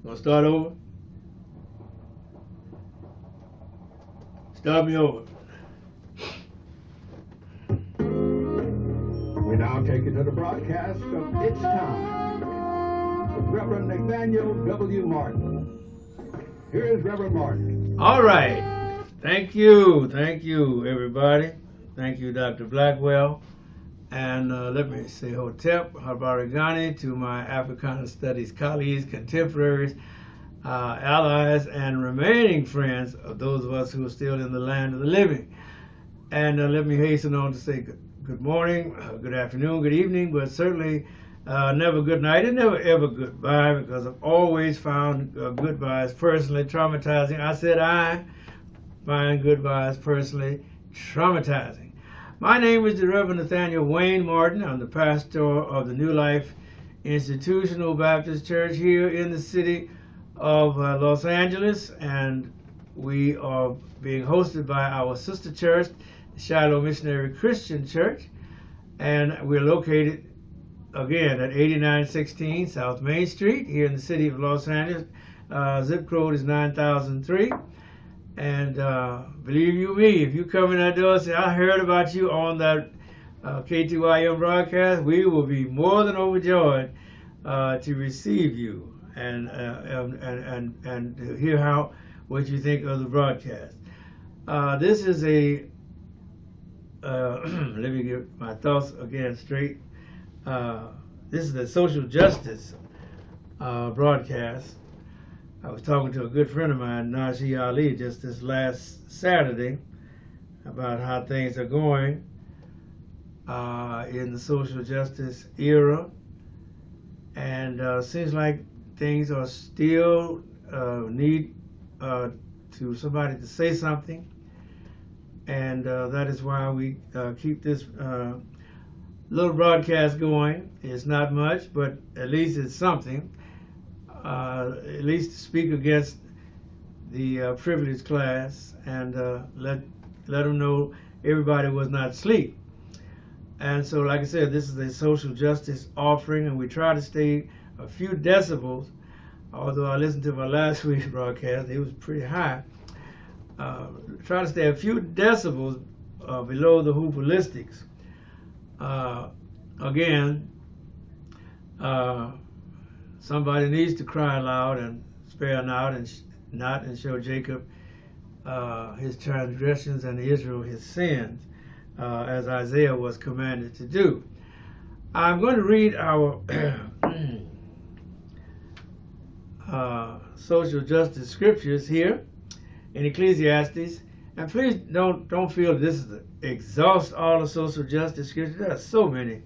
Gonna start over? Start me over. We now take you to the broadcast of It's Time with Reverend Nathaniel W. Martin. Here is Reverend Martin. All right. Thank you, everybody. Thank you, Dr. Blackwell. And let me say Hotep, Habarigani, to my Africana Studies colleagues, contemporaries, allies, and remaining friends of those of us who are still in the land of the living. And let me hasten on to say good morning, good afternoon, good evening, but certainly never good night and never ever goodbye, because I've always found goodbyes personally traumatizing. I said I find goodbyes personally traumatizing. My name is the Reverend Nathaniel Wayne Martin. I'm the pastor of the New Life Institutional Baptist Church here in the city of Los Angeles, and we are being hosted by our sister church, Shiloh Missionary Christian Church, and we're located again at 8916 South Main Street here in the city of Los Angeles. Zip code is 9003. And believe you me, if you come in that door and say, I heard about you on that KTYM broadcast, we will be more than overjoyed to receive you and to hear what you think of the broadcast. This is a let me get my thoughts again straight. This is a social justice broadcast. I was talking to a good friend of mine, Najee Ali, just this last Saturday about how things are going in the social justice era. And seems like things are still need to somebody to say something. And that is why we keep this little broadcast going. It's not much, but at least it's something. At least to speak against the privileged class and let them know everybody was not asleep. And so, like I said, this is a social justice offering, and we try to stay a few decibels, although I listened to my last week's broadcast, it was pretty high. Try to stay a few decibels below the hoopalistics. Again, somebody needs to cry loud and spare not and show Jacob his transgressions and Israel his sins, as Isaiah was commanded to do. I'm going to read our social justice scriptures here in Ecclesiastes, and please don't feel this is to exhaust all the social justice scriptures. There are so many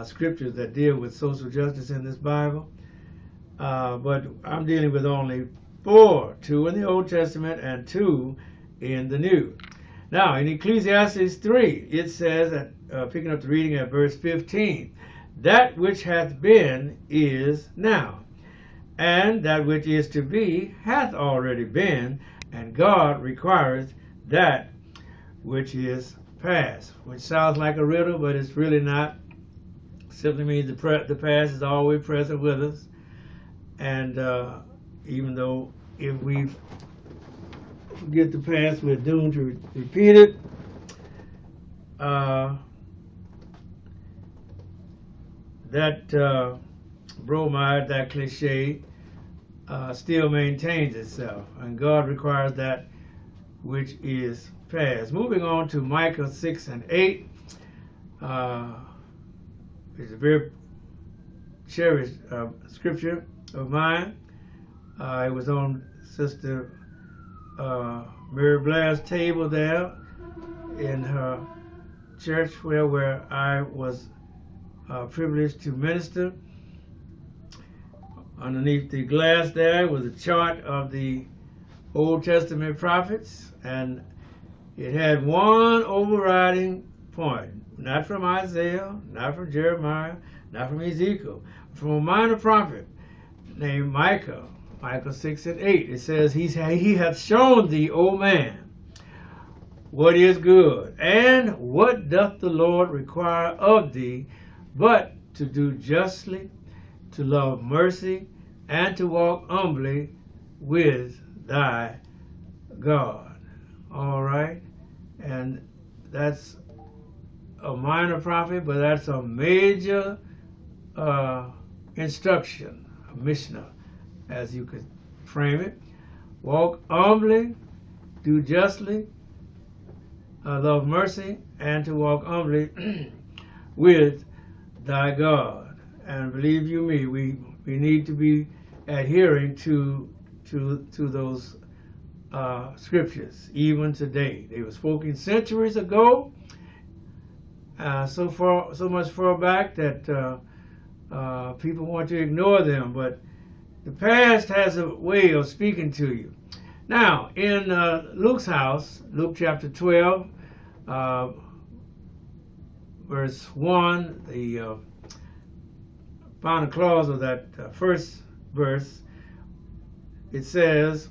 scriptures that deal with social justice in this Bible. But I'm dealing with only 4, 2 in the Old Testament and 2 in the New. Now, in Ecclesiastes 3, it says, picking up the reading at verse 15, that which hath been is now, and that which is to be hath already been, and God requires that which is past, which sounds like a riddle, but it's really not. It simply means the past is always present with us. And even though if we forget the past, we're doomed to repeat it. That bromide, that cliche, still maintains itself, and God requires that which is past. Moving on to Micah 6 and 8, it's a very cherished scripture of mine. It was on Sister Mary Blair's table there in her church where I was privileged to minister. Underneath the glass there was a chart of the Old Testament prophets, and it had one overriding point, not from Isaiah, not from Jeremiah, not from Ezekiel, from a minor prophet named Micah. Micah 6 and 8. It says, He hath shown thee, O man, what is good, and what doth the Lord require of thee, but to do justly, to love mercy, and to walk humbly with thy God. All right? And that's a minor prophet, but that's a major instruction, a mishnah, as you could frame it. Walk humbly, do justly, love mercy, and to walk humbly with thy God. And believe you me, we need to be adhering to those scriptures even today. They were spoken centuries ago, so much far back that people want to ignore them. But the past has a way of speaking to you. Now, in Luke's house, Luke chapter 12, verse 1, the final clause of that first verse, it says,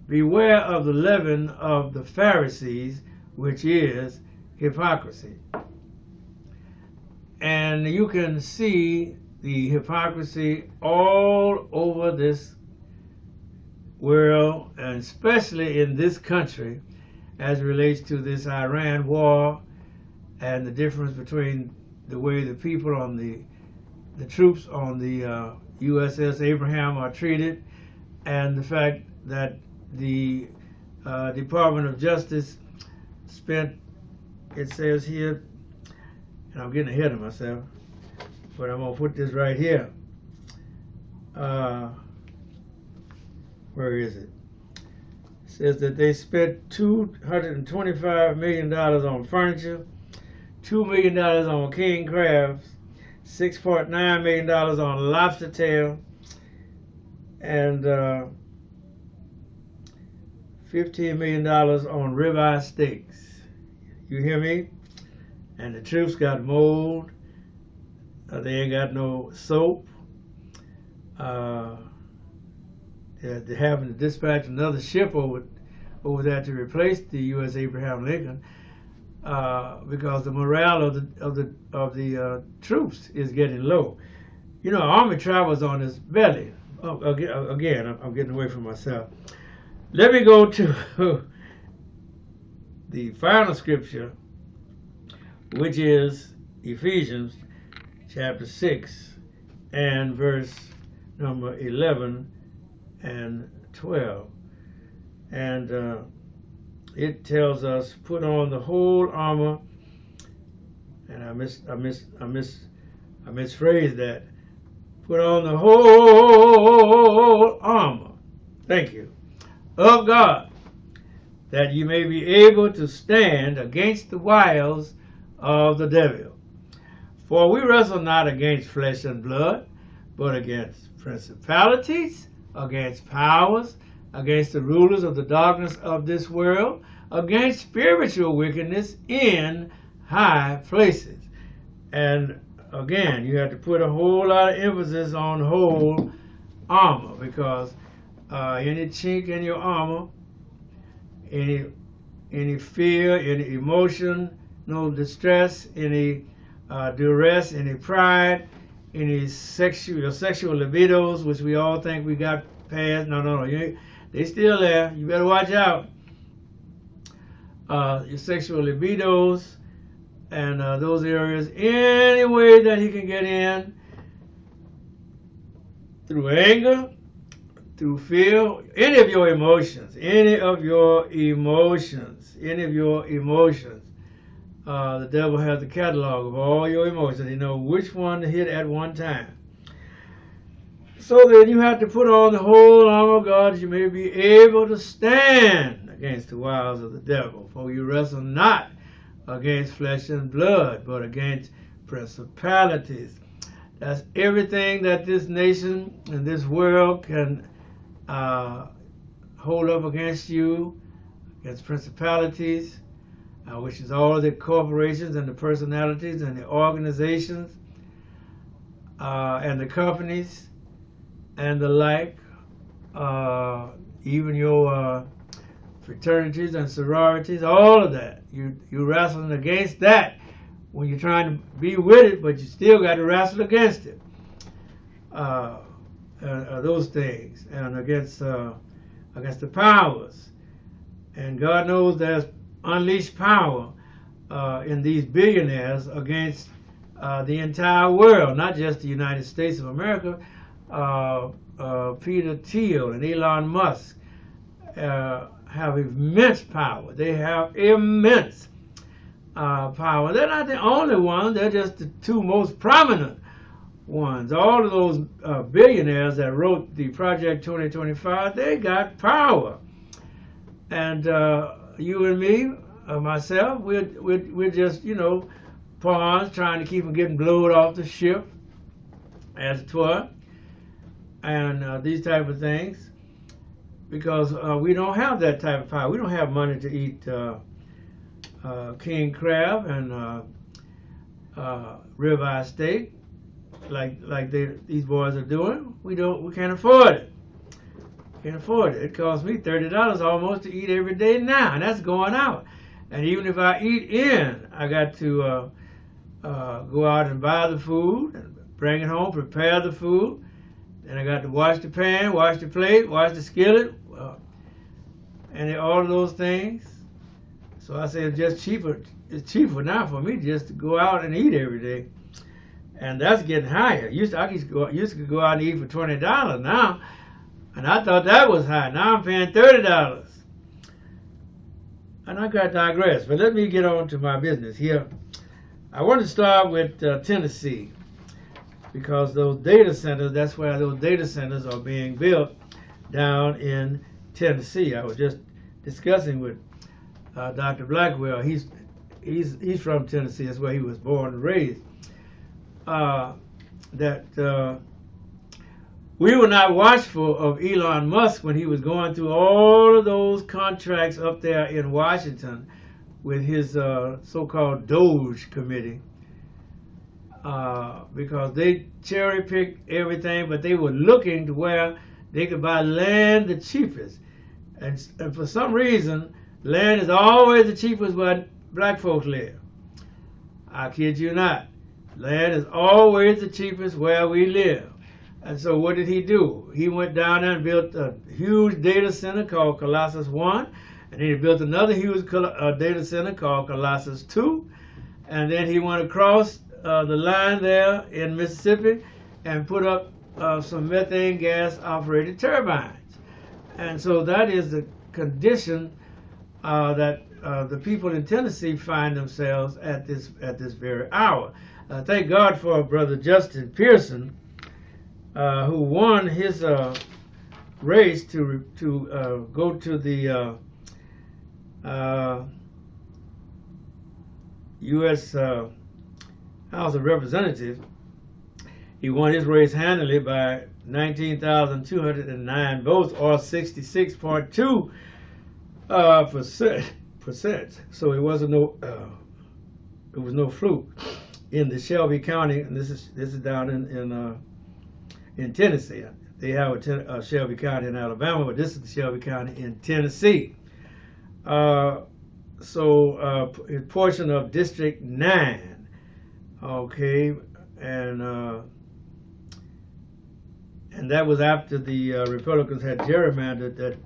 "Beware of the leaven of the Pharisees, which is hypocrisy." And you can see the hypocrisy all over this world, and especially in this country, as it relates to this Iran war and the difference between the way the people on the troops on the USS Abraham are treated, and the fact that the Department of Justice spent, it says here, and I'm getting ahead of myself, but I'm going to put this right here. Where is it? It says that they spent $225 million on furniture, $2 million on king crabs, $6.9 million on lobster tail, and $15 million on ribeye steaks. You hear me? And the troops got mold. They ain't got no soap. They're having to dispatch another ship over there to replace the U.S. Abraham Lincoln because the morale of the troops is getting low. You know, Army travels on its belly. Again, I'm getting away from myself. Let me go to the final scripture, which is Ephesians chapter 6 and verse number 11 and 12. And it tells us, put on the whole armor, and I misphrased that. Put on the whole armor, thank you, of God, that you may be able to stand against the wiles of the devil. For we wrestle not against flesh and blood, but against principalities, against powers, against the rulers of the darkness of this world, against spiritual wickedness in high places. And again, you have to put a whole lot of emphasis on whole armor, because any chink in your armor, any fear, any emotion, no distress, any duress, any pride, any sexual libidos, which we all think we got past. No, they still there. You better watch out. Your sexual libidos and those areas, any way that he can get in, through anger, through fear, any of your emotions. The devil has a catalog of all your emotions. He knows which one to hit at one time. So then you have to put on the whole armor of God that you may be able to stand against the wiles of the devil. For you wrestle not against flesh and blood, but against principalities. That's everything that this nation and this world can hold up against you, against principalities, which is all the corporations and the personalities and the organizations and the companies and the like, even your fraternities and sororities, all of that. You're wrestling against that when you're trying to be with it, but you still got to wrestle against it. those things, and against the powers. And God knows there's unleashed power in these billionaires against the entire world, not just the United States of America. Peter Thiel and Elon Musk have immense power. They have immense power. They're not the only ones. They're just the two most prominent ones. All of those billionaires that wrote the Project 2025, they got power. And you and me, myself, we're just, pawns trying to keep them getting blown off the ship, as it were, and these type of things, because we don't have that type of power. We don't have money to eat king crab and ribeye steak like these boys are doing. We can't afford it. Can't afford it. It costs me $30 almost to eat every day now, and that's going out. And even if I eat in, I got to go out and buy the food, and bring it home, prepare the food. Then I got to wash the pan, wash the plate, wash the skillet, and all of those things. So I say it's just cheaper. It's cheaper now for me just to go out and eat every day, and that's getting higher. Used to go out and eat for $20 now. And I thought that was high. Now I'm paying $30. And I got to digress. But let me get on to my business here. I want to start with Tennessee. Because those data centers, that's where those data centers are being built down in Tennessee. I was just discussing with Dr. Blackwell. He's from Tennessee. That's where he was born and raised. We were not watchful of Elon Musk when he was going through all of those contracts up there in Washington with his so-called Doge committee, because they cherry-picked everything, but they were looking to where they could buy land the cheapest. And for some reason, land is always the cheapest where black folks live. I kid you not. Land is always the cheapest where we live. And so what did he do? He went down there and built a huge data center called Colossus 1. And then he built another huge data center called Colossus 2. And then he went across the line there in Mississippi and put up some methane gas operated turbines. And so that is the condition that the people in Tennessee find themselves at this very hour. Thank God for Brother Justin Pearson, who won his race to go to the U.S. House of Representatives. He won his race handily by 19,209 votes, or 66.2%. So it was no fluke in the Shelby County, and this is down in Tennessee. They have a Shelby County in Alabama, but this is the Shelby County in Tennessee. So a portion of District 9, okay, and that was after the Republicans had gerrymandered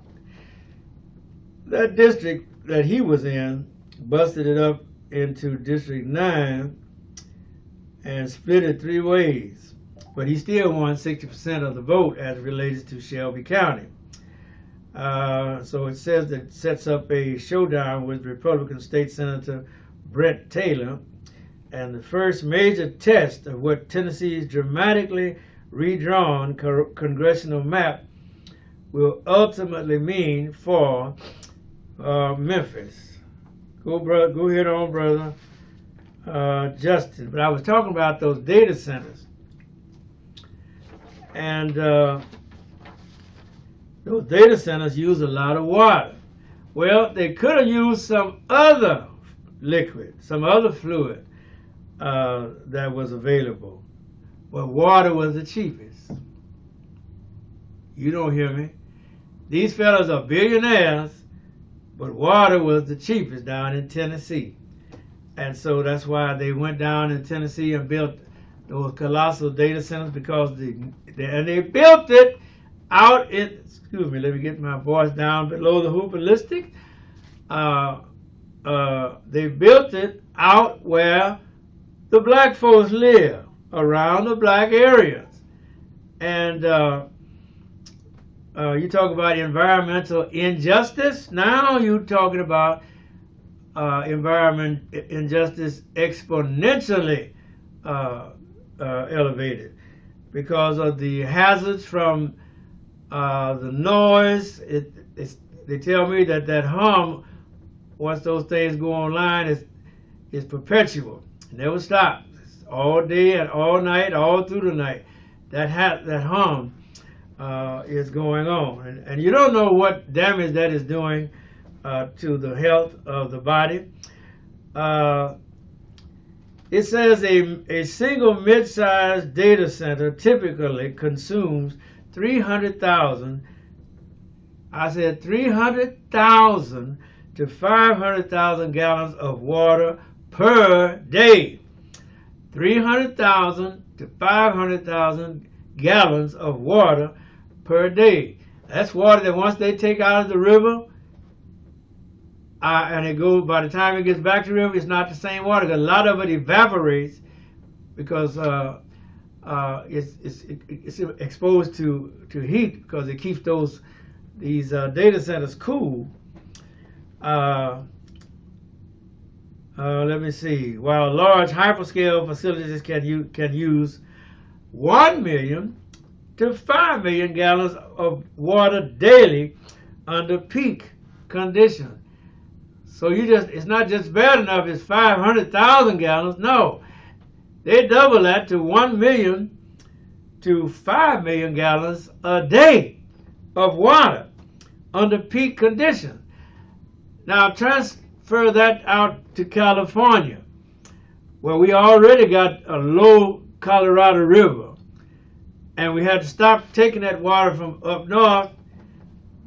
that district that he was in, busted it up into District 9 and split it 3 ways. But he still won 60% of the vote as it relates to Shelby County. So it says that it sets up a showdown with Republican State Senator Brett Taylor, and the first major test of what Tennessee's dramatically redrawn congressional map will ultimately mean for Memphis. Go ahead on, brother Justin. But I was talking about those data centers. And those data centers use a lot of water. Well, they could have used some other liquid, some other fluid that was available. But water was the cheapest. You don't hear me. These fellas are billionaires, but water was the cheapest down in Tennessee. And so that's why they went down in Tennessee and built those colossal data centers, because they built it out in, excuse me, let me get my voice down below the hoopalistic. They built it out where the black folks live, around the black areas. And you talk about environmental injustice. Now you're talking about environment injustice exponentially elevated because of the hazards from the noise. They tell me that hum, once those things go online, is perpetual. It never stops. It's all day and all night, all through the night. That hum is going on. And you don't know what damage that is doing to the health of the body. It says a single mid-sized data center typically consumes 300,000, I said 300,000 to 500,000 gallons of water per day. 300,000 to 500,000 gallons of water per day. That's water that once they take out of the river, and it goes, by the time it gets back to the river, it's not the same water, because a lot of it evaporates because it's exposed to heat, because it keeps these data centers cool. Let me see. While large hyperscale facilities can use 1 million to 5 million gallons of water daily under peak conditions. So it's not just bad enough it's 500,000 gallons. No, they double that to 1 million to 5 million gallons a day of water under peak conditions. Now transfer that out to California, where we already got a low Colorado River, and we had to stop taking that water from up north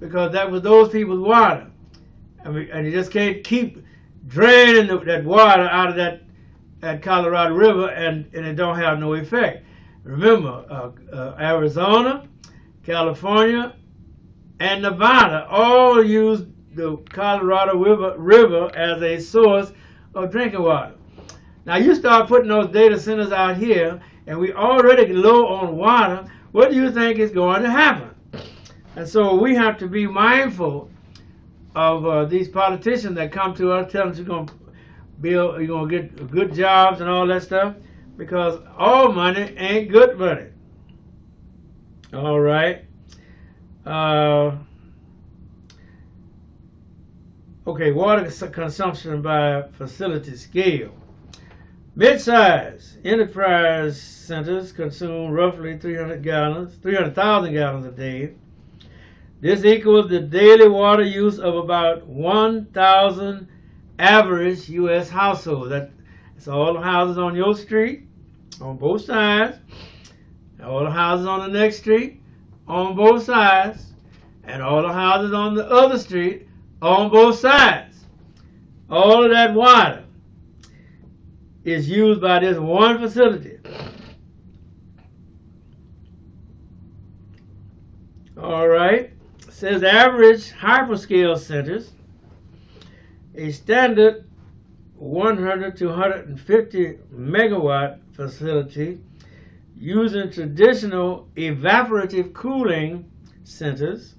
because that was those people's water. And you just can't keep draining that water out of that Colorado River, and it don't have no effect. Remember, Arizona, California, and Nevada all use the Colorado River as a source of drinking water. Now you start putting those data centers out here, and we already low on water. What do you think is going to happen? And so we have to be mindful of these politicians that come to us telling us you're going to build, you're going to get good jobs and all that stuff, because all money ain't good money. All right. Okay, water consumption by facility scale. Mid-size enterprise centers consume roughly 300,000 gallons a day. This equals the daily water use of about 1,000 average U.S. households. That's all the houses on your street, on both sides, all the houses on the next street, on both sides, and all the houses on the other street, on both sides. All of that water is used by this one facility. All right. It says average hyperscale centers, a standard 100 to 150 megawatt facility using traditional evaporative cooling centers,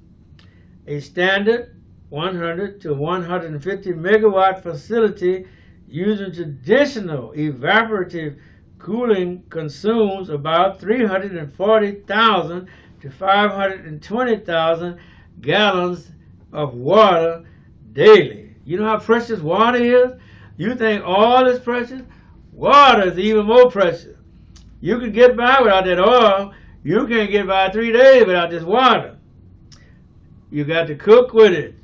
a standard 100 to 150 megawatt facility using traditional evaporative cooling consumes about 340,000 to 520,000 gallons of water daily. You know how precious water is? You think oil is precious? Water is even more precious. You can get by without that oil. You can't get by 3 days without this water. You got to cook with it.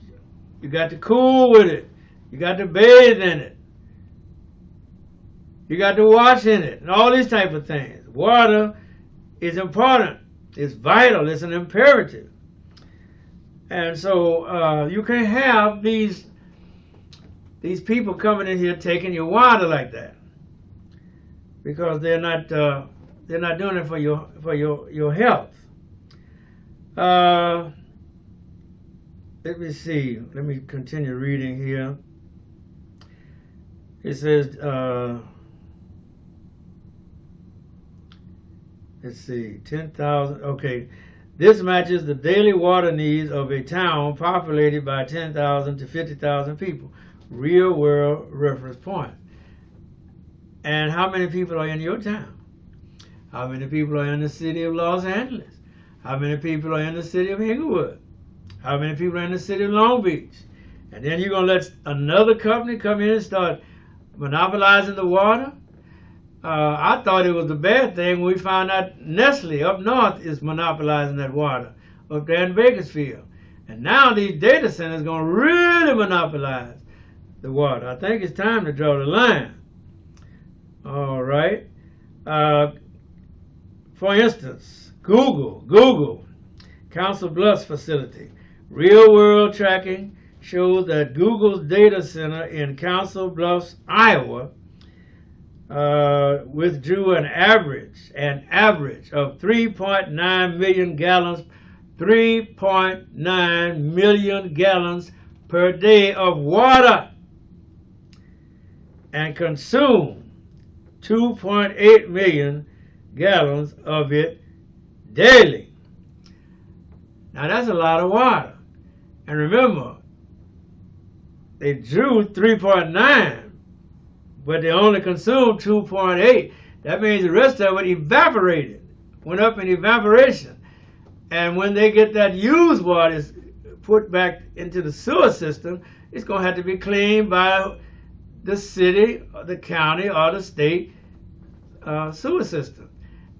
You got to cool with it. You got to bathe in it. You got to wash in it, and all these type of things. Water is important. It's vital. It's an imperative. And so you can't have these people coming in here taking your water like that, because they're not They're not doing it for your health. Let me see. Let me continue reading here. It says, let's see, 10,000. Okay. This matches the daily water needs of a town populated by 10,000 to 50,000 people. Real world reference point. And how many people are in your town? How many people are in the city of Los Angeles? How many people are in the city of Inglewood? How many people are in the city of Long Beach? And then you're going to let another company come in and start monopolizing the water? I thought it was a bad thing when we found out Nestle up north is monopolizing that water up there in Bakersfield. And now these data centers are going to really monopolize the water. I think it's time to draw the line. All right. For instance, Google, Council Bluffs facility. Real world tracking shows that Google's data center in Council Bluffs, Iowa, withdrew an average of 3.9 million gallons, 3.9 million gallons per day of water, and consumed 2.8 million gallons of it daily. Now that's a lot of water. And remember, they drew 3.9, but they only consumed 2.8. That means the rest of it evaporated, went up in evaporation. And when they get that used water put back into the sewer system, it's going to have to be cleaned by the city, or the county, or the state sewer system.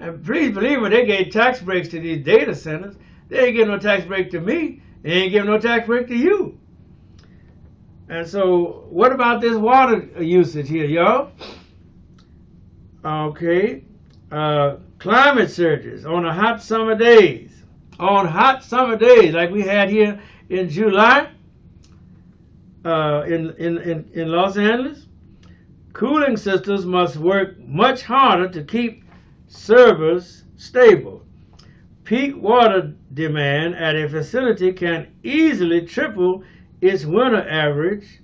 And please believe me, they gave tax breaks to these data centers. They ain't giving no tax break to me. They ain't giving no tax break to you. And so, what about this water usage here, y'all? Okay. Climate surges on hot summer days. On hot summer days, like we had here in July in Los Angeles. Cooling systems must work much harder to keep servers stable. Peak water demand at a facility can easily triple its winter average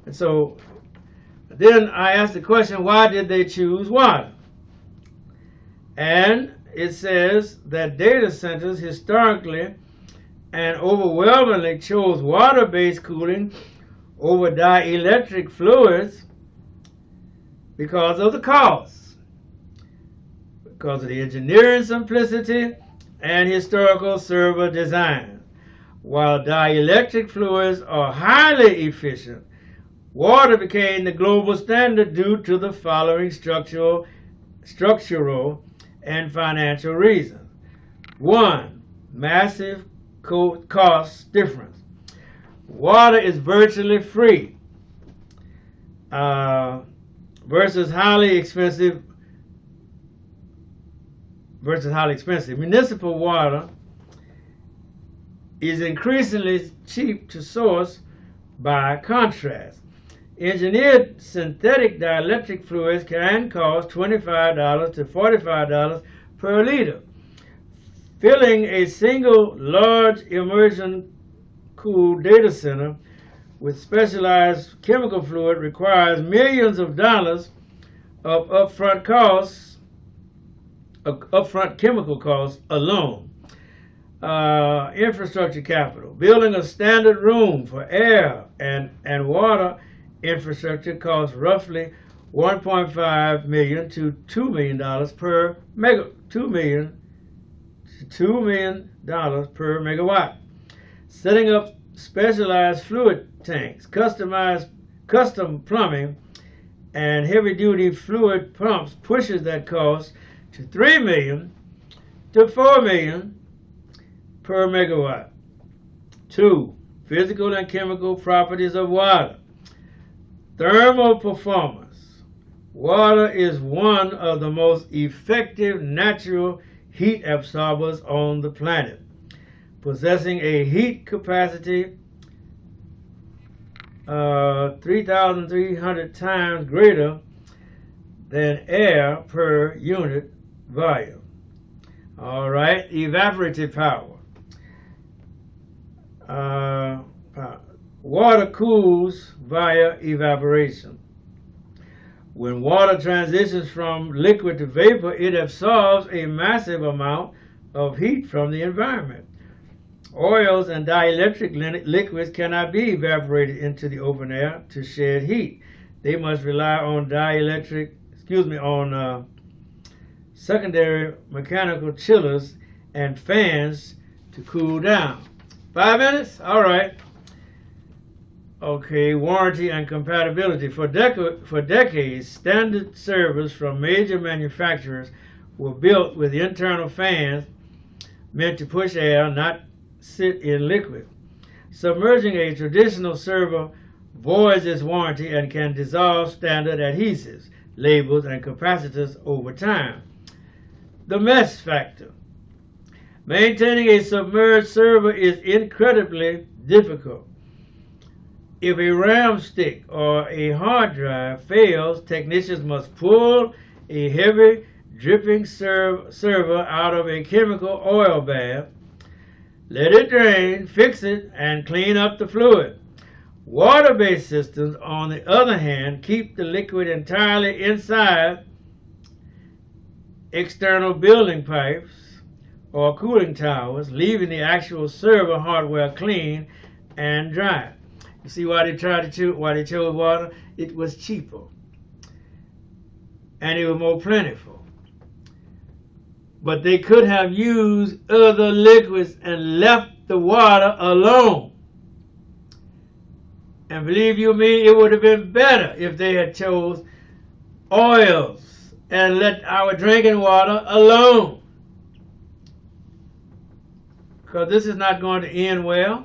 And so then I asked the question, why did they choose water? And it says that data centers historically and overwhelmingly chose water-based cooling over dielectric fluids because of the cost, because of the engineering simplicity and historical server design. While dielectric fluids are highly efficient, water became the global standard due to the following structural and financial reasons. One, massive cost difference. Water is virtually free versus highly expensive. Municipal water is increasingly cheap to source. By contrast, engineered synthetic dielectric fluids can cost $25 to $45 per liter. Filling a single large immersion cooled data center with specialized chemical fluid requires millions of dollars of upfront chemical costs alone. Infrastructure capital. Building a standard room for air and water infrastructure costs roughly $1.5 million to $2 million per megawatt. Setting up specialized fluid tanks, custom plumbing, and heavy-duty fluid pumps pushes that cost to $3 million to $4 million per megawatt. 2. Physical and chemical properties of water. Thermal performance. Water is one of the most effective natural heat absorbers on the planet, possessing a heat capacity 3,300 times greater than air per unit volume. All right, evaporative power. Water cools via evaporation. When water transitions from liquid to vapor, it absorbs a massive amount of heat from the environment. Oils and dielectric liquids cannot be evaporated into the open air to shed heat. They must rely on secondary mechanical chillers and fans to cool down. 5 minutes? All right. Okay, warranty and compatibility. For decades, standard servers from major manufacturers were built with internal fans meant to push air, not sit in liquid. Submerging a traditional server voids its warranty and can dissolve standard adhesives, labels, and capacitors over time. The mess factor. Maintaining a submerged server is incredibly difficult. If a RAM stick or a hard drive fails, technicians must pull a heavy dripping server out of a chemical oil bath, let it drain, fix it, and clean up the fluid. Water-based systems, on the other hand, keep the liquid entirely inside external building pipes or cooling towers, leaving the actual server hardware clean and dry. You see why they chose water? It was cheaper and it was more plentiful. But they could have used other liquids and left the water alone. And believe you me, it would have been better if they had chose oils and let our drinking water alone. Because this is not going to end well.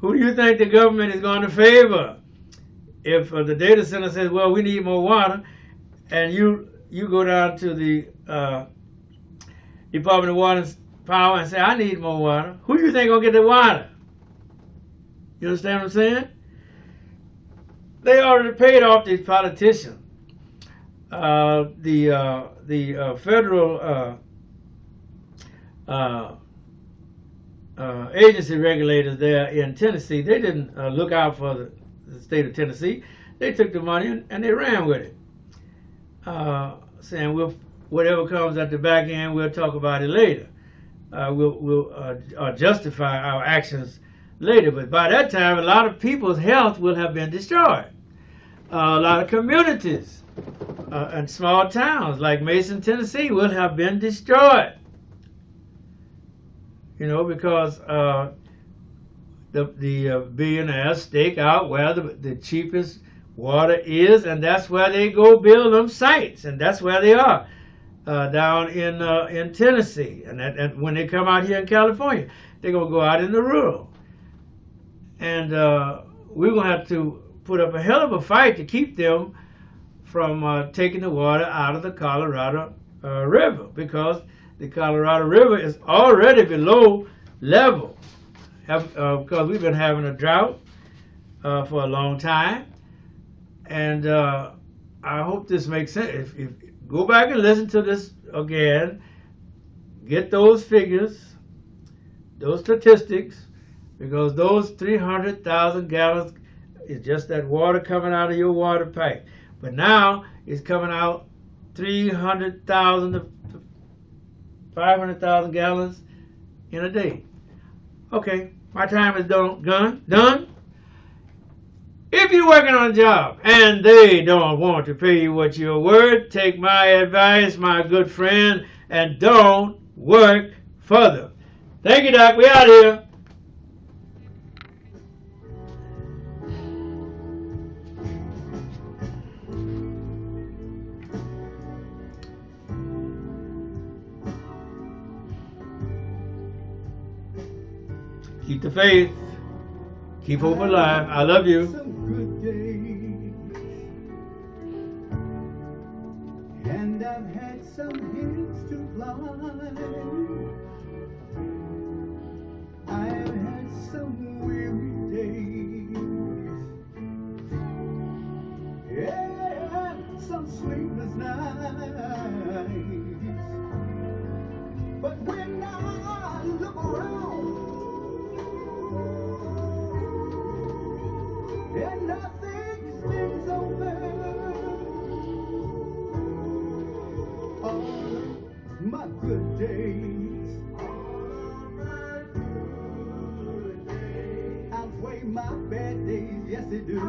Who do you think the government is going to favor? If the data center says, well, we need more water, and you go down to the Department of Water and Power and say, I need more water, who do you think is going to get the water? You understand what I'm saying? They already paid off these politicians. The federal agency regulators there in Tennessee, they didn't look out for the state of Tennessee. They took the money and they ran with it, saying whatever comes at the back end, we'll talk about it later. We'll justify our actions later. But by that time, a lot of people's health will have been destroyed. A lot of communities and small towns like Mason, Tennessee will have been destroyed. You know, because the billionaires stake out where the cheapest water is, and that's where they go build them sites, and that's where they are down in Tennessee. And when they come out here in California, they're gonna go out in the rural, and we're gonna have to put up a hell of a fight to keep them from taking the water out of the Colorado River, because the Colorado River is already below level, because we've been having a drought for a long time. And I hope this makes sense. If go back and listen to this again, get those figures, those statistics, because those 300,000 gallons is just that water coming out of your water pipe. But now it's coming out 300,000 to 500,000 gallons in a day. Okay, my time is done. If you're working on a job and they don't want to pay you what you're worth, take my advice, my good friend, and don't work further. Thank you, Doc. We out here. Keep the faith. Keep hope alive. I love you. Some good days, and I've had some hills to fly. I've had some weary days, and nothing spins over. All my good days outweigh my bad days, yes they do.